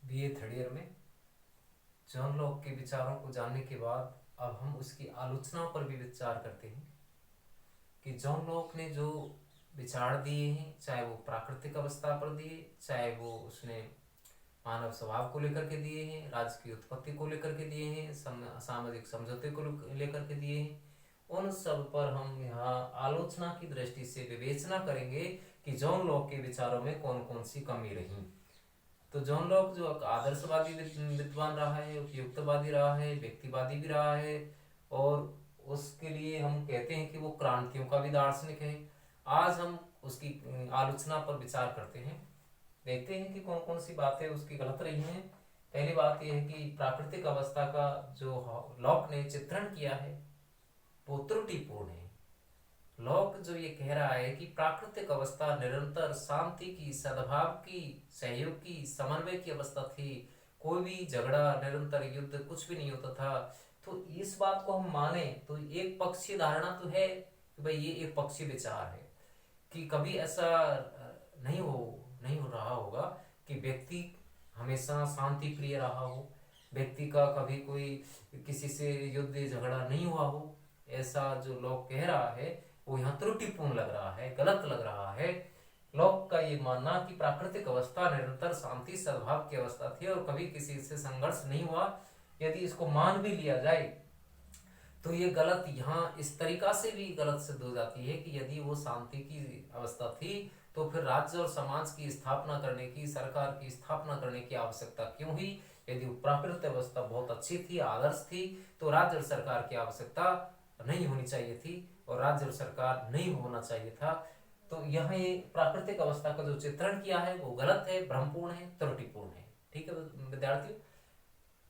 BA third year में John Locke के विचारों को जानने के बाद अब हम उसकी आलोचना पर भी विचार करते हैं कि जॉन लॉक ने जो विचार दिए हैं, चाहे वो प्राकृतिक अवस्था पर दिए, चाहे वो उसने मानव स्वभाव को लेकर के दिए हैं, राज्य की उत्पत्ति को लेकर के दिए हैं, सामाजिक समझौते को लेकर के दिए हैं, उन सब पर हम यहाँ आलोचना की दृष्टि से विवेचना करेंगे कि जॉन लॉक के विचारों में कौन कौन सी कमी रही। तो जॉन लॉक जो आदर्शवादी विद्वान रहा है, उपयुक्तवादी रहा है, व्यक्तिवादी भी रहा है, और उसके लिए हम कहते हैं कि वो क्रांतियों का भी दार्शनिक है। आज हम उसकी आलोचना पर विचार करते हैं, देखते हैं कि कौन कौन सी बातें उसकी गलत रही हैं। पहली बात यह है कि प्राकृतिक अवस्था का जो लॉक ने चित्रण किया है वो त्रुटिपूर्ण है। लॉक जो ये कह रहा है कि प्राकृतिक अवस्था निरंतर शांति की, सद्भाव की, सहयोग की, समन्वय की अवस्था थी, कोई भी झगड़ा, निरंतर युद्ध कुछ भी नहीं होता था। तो इस बात को हम माने तो एक पक्षीय धारणा तो है कि भाई ये एक पक्षीय विचार है कि कभी ऐसा नहीं हो रहा होगा कि व्यक्ति हमेशा शांति प्रिय रहा हो, व्यक्ति का कभी कोई किसी से युद्ध झगड़ा नहीं हुआ हो। ऐसा जो लोग कह रहा है वो यहाँ त्रुटिपूर्ण लग रहा है, गलत लग रहा है। लोक का ये मानना कि प्राकृतिक अवस्था निरंतर शांति सद्भाव की अवस्था थी और कभी किसी से संघर्ष नहीं हुआ, यदि इसको मान भी लिया जाए तो ये गलत यहाँ इस तरीका से भी गलत सिद्ध हो जाती है कि यदि वो शांति की अवस्था थी तो फिर राज्य और समाज की स्थापना करने की, सरकार की स्थापना करने की आवश्यकता क्यों हुई। यदि प्राकृतिक अवस्था बहुत अच्छी थी, आदर्श थी, तो राज्य और सरकार की आवश्यकता नहीं होनी चाहिए थी और राज्य और सरकार नहीं होना चाहिए था। तो यह ये प्राकृतिक अवस्था का जो चित्रण किया है वो गलत है, भ्रमपूर्ण है, त्रुटिपूर्ण है। ठीक है विद्यार्थियों,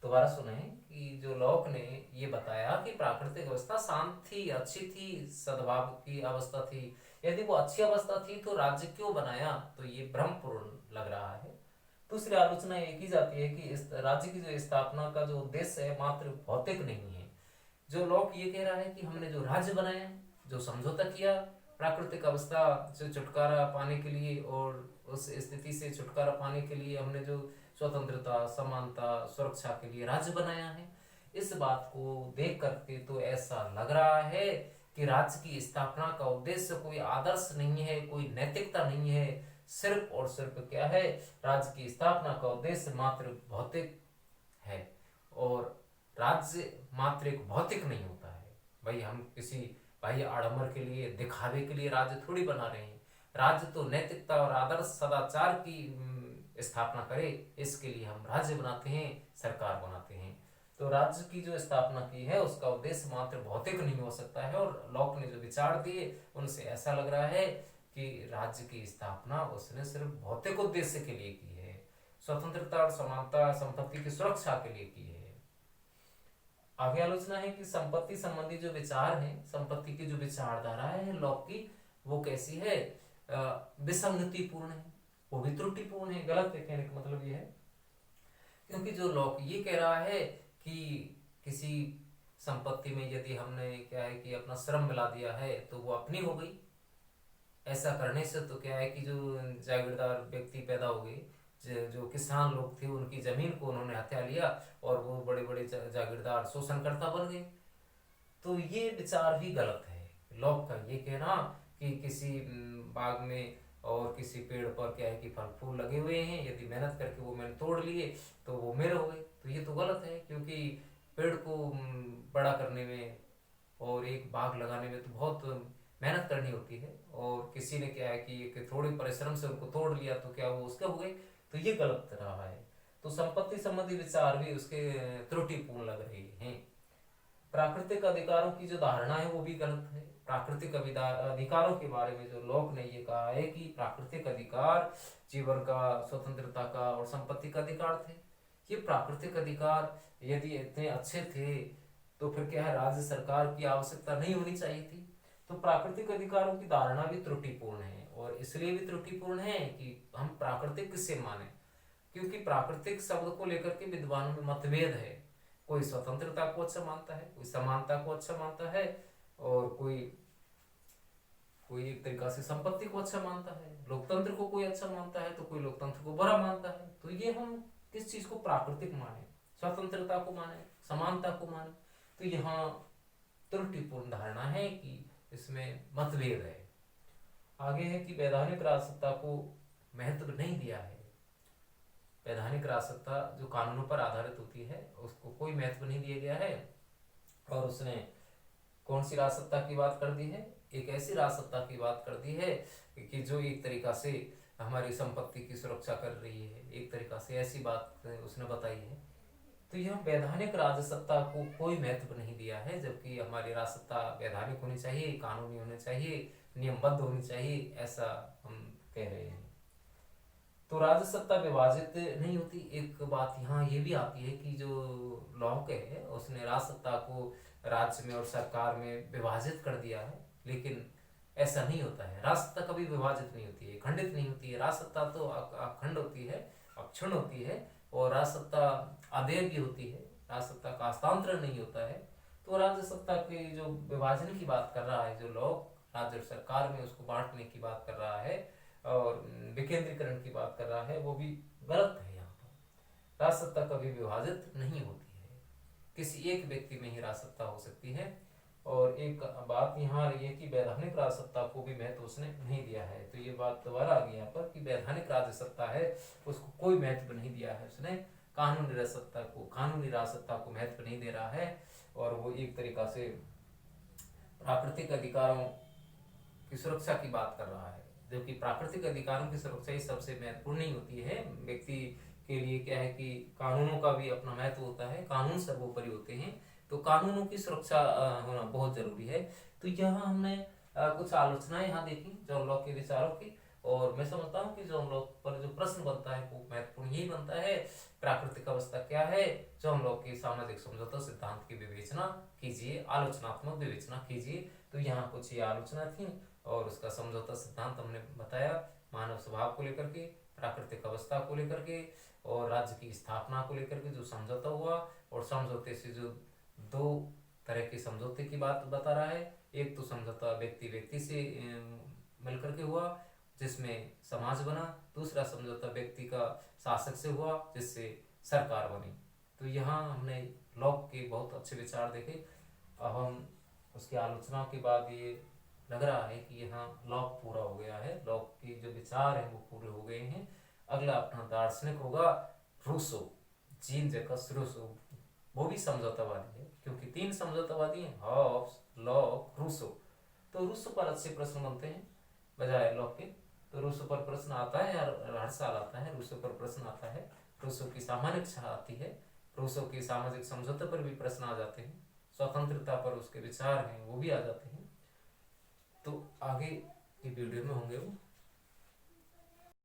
दोबारा सुने कि जो लॉक ने ये बताया कि प्राकृतिक अवस्था शांत थी, अच्छी थी, सद्भाव की अवस्था थी। यदि वो अच्छी अवस्था थी तो राज्य क्यों बनाया, तो ये भ्रमपूर्ण लग रहा है। दूसरी आलोचना ये की जाती है कि इस राज्य की जो स्थापना का जो उद्देश्य है मात्र भौतिक नहीं है। जो लोग ये कह रहा है कि हमने जो राज्य बनाया, जो समझौता किया, प्राकृतिक अवस्था से छुटकारा पाने के लिए और उस स्थिति से छुटकारा पाने के लिए हमने जो स्वतंत्रता, समानता, सुरक्षा के लिए राज्य बनाया है, इस बात को देख करके तो ऐसा लग रहा है कि राज्य की स्थापना का उद्देश्य कोई आदर्श नहीं है, कोई नैतिकता नहीं है, सिर्फ और सिर्फ क्या है, राज्य की स्थापना का उद्देश्य मात्र भौतिक है। और राज्य मात्र एक भौतिक नहीं होता है। भाई हम किसी बाह्य आडंबर के लिए, दिखावे के लिए राज्य थोड़ी बना रहे हैं। राज्य तो नैतिकता और आदर्श सदाचार की स्थापना करे, इसके लिए हम राज्य बनाते हैं, सरकार बनाते हैं। तो राज्य की जो स्थापना की है उसका उद्देश्य मात्र भौतिक नहीं हो सकता है। और लॉक ने जो विचार दिए उनसे ऐसा लग रहा है कि राज्य की स्थापना उसने सिर्फ भौतिक उद्देश्य के लिए की है, स्वतंत्रता और समानता, संपत्ति की सुरक्षा के लिए की है। आगे आलोचना है कि संपत्ति संबंधी जो विचार है, संपत्ति की जो विचारधारा है लॉक की, वो कैसी है, विसंगतिपूर्ण है, वो भी त्रुटिपूर्ण है, गलत है। कहने का मतलब ये है क्योंकि जो लॉक ये कह रहा है कि किसी संपत्ति में यदि हमने क्या है कि अपना श्रम मिला दिया है तो वो अपनी हो गई। ऐसा करने से तो क्या है कि जो जागीरदार व्यक्ति पैदा हो गए, जो किसान लोग थे, उनकी जमीन को उन्होंने हथिया लिया और वो बड़े बड़े जागीरदार शोषणकर्ता बन गए। तो ये विचार भी गलत है लॉक का ये कहना कि किसी बाग में और किसी पेड़ पर क्या है कि फल फूल लगे हुए हैं, यदि मेहनत करके वो मैंने तोड़ लिए तो वो मेरे हो गए। तो ये तो गलत है क्योंकि पेड़ को बड़ा करने में और एक बाग लगाने में तो बहुत मेहनत करनी होती है, और किसी ने क्या है कि थोड़े परिश्रम से उनको तोड़ लिया तो क्या वो उसके हो गए। तो ये गलत रहा है। तो संपत्ति संबंधी विचार भी उसके त्रुटिपूर्ण लग रहे हैं। प्राकृतिक अधिकारों की जो धारणा है वो भी गलत है। प्राकृतिक अधिकारों के बारे में जो लोक ने ये कहा है कि प्राकृतिक अधिकार जीवन का, स्वतंत्रता का और संपत्ति का अधिकार थे। ये प्राकृतिक अधिकार यदि इतने अच्छे थे तो फिर क्या है, राज्य सरकार की आवश्यकता नहीं होनी चाहिए थी। तो प्राकृतिक अधिकारों की धारणा भी त्रुटिपूर्ण है, और इसलिए भी त्रुटिपूर्ण है कि हम प्राकृतिक किसे माने, क्योंकि प्राकृतिक शब्द को लेकर के विद्वानों में मतभेद है। कोई स्वतंत्रता को अच्छा मानता है, कोई समानता को अच्छा मानता है, और कोई कोई एक तरीका से संपत्ति को अच्छा मानता है। लोकतंत्र को कोई अच्छा मानता है तो कोई लोकतंत्र को बुरा मानता है। तो ये हम किस चीज को प्राकृतिक माने, स्वतंत्रता को माने, समानता को माने। तो यहाँ त्रुटिपूर्ण धारणा है कि इसमें मतभेद है। आगे है कि वैधानिक राजसत्ता को महत्व नहीं दिया है। वैधानिक राजसत्ता जो कानूनों पर आधारित होती है उसको कोई महत्व नहीं दिया गया है। और उसने कौन सी राजसत्ता की बात कर दी है? एक ऐसी राजसत्ता की बात कर दी है कि जो एक तरीका से हमारी संपत्ति की सुरक्षा कर रही है, एक तरीका से ऐसी बात उसने बताई है। तो यह वैधानिक राजसत्ता को कोई महत्व नहीं दिया है, जबकि हमारी राजसत्ता वैधानिक होनी चाहिए, कानूनी होनी चाहिए, नियमबद्ध होनी चाहिए, ऐसा हम कह रहे हैं। तो राजसत्ता विभाजित नहीं होती। एक बात यहाँ ये भी आती है कि जो लॉक है उसने राजसत्ता को राज्य में और सरकार में विभाजित कर दिया है, लेकिन ऐसा नहीं होता है। राजसत्ता कभी विभाजित नहीं होती है, खंडित नहीं होती है। राजसत्ता तो अखंड होती है, अक्षुण्ण होती है, और राजसत्ता अदेय भी होती है, राजसत्ता का हस्तांतरण नहीं होता है। तो राजसत्ता के जो विभाजन की बात कर रहा है जो लोग, राज्य और सरकार में उसको बांटने की बात कर रहा है और विकेंद्रीकरण की बात कर रहा है, वो भी गलत है। यहाँ पर राजसत्ता कभी विभाजित नहीं होती है, किसी एक व्यक्ति में ही राजसत्ता हो सकती है। और एक बात यहाँ रही है कि वैधानिक राजसत्ता को भी महत्व उसने नहीं दिया है। तो ये बात दोबारा आ गई यहाँ पर कि वैधानिक राजसत्ता है उसको कोई महत्व नहीं दिया है उसने, कानूनी राजसत्ता को महत्व नहीं दे रहा है। और वो एक तरीका से प्राकृतिक अधिकारों की सुरक्षा की बात कर रहा है, जबकि प्राकृतिक अधिकारों की सुरक्षा ही सबसे महत्वपूर्ण नहीं होती है। व्यक्ति के लिए क्या है कि कानूनों का भी अपना महत्व होता है, कानून सर्वोपरि होते हैं, तो कानूनों की सुरक्षा होना बहुत जरूरी है। तो यहाँ हमने कुछ आलोचनाएं यहाँ देखी जॉन लॉक के विचारों की, और मैं समझता हूँ कि जॉन लॉक पर जो प्रश्न बनता है वो महत्वपूर्ण यही बनता है, प्राकृतिक अवस्था क्या है। जॉन लॉक के सामाजिक समझौता सिद्धांत की विवेचना कीजिए, आलोचनात्मक विवेचना कीजिए। तो यहाँ कुछ ये आलोचना थी और उसका समझौता सिद्धांत हमने बताया, मानव स्वभाव को लेकर के, प्राकृतिक अवस्था को लेकर के, और राज्य की स्थापना को लेकर के जो समझौता हुआ। और समझौते से जो दो तरह के समझौते की बात बता रहा है, एक तो समझौता व्यक्ति व्यक्ति से मिलकर के हुआ जिसमें समाज बना, दूसरा समझौता व्यक्ति का शासक से हुआ जिससे सरकार बनी। तो यहाँ हमने लॉक के बहुत अच्छे विचार देखे। अब हम उसकी आलोचना के बाद ये लग रहा है कि यहाँ लॉक पूरा हो गया है, लॉक के जो विचार हैं वो पूरे हो गए हैं। अगला अपना दार्शनिक होगा रूसो, जीन जैकस रूसो। वो भी समझौतावादी है, क्योंकि 3 समझौतावादी हैं, हॉब्स, लॉक, रूसो। तो रूसो पर अच्छे प्रश्न बनते हैं बजाय लॉक के। तो रूसो पर प्रश्न आता है, हर साल आता है, रूसो पर प्रश्न आता है। रूसो की सामान्य इच्छा आती है, रूसो के सामाजिक समझौते पर भी प्रश्न आ जाते हैं, स्वतंत्रता पर उसके विचार हैं वो भी आ जाते हैं। तो आगे की वीडियो में होंगे वो।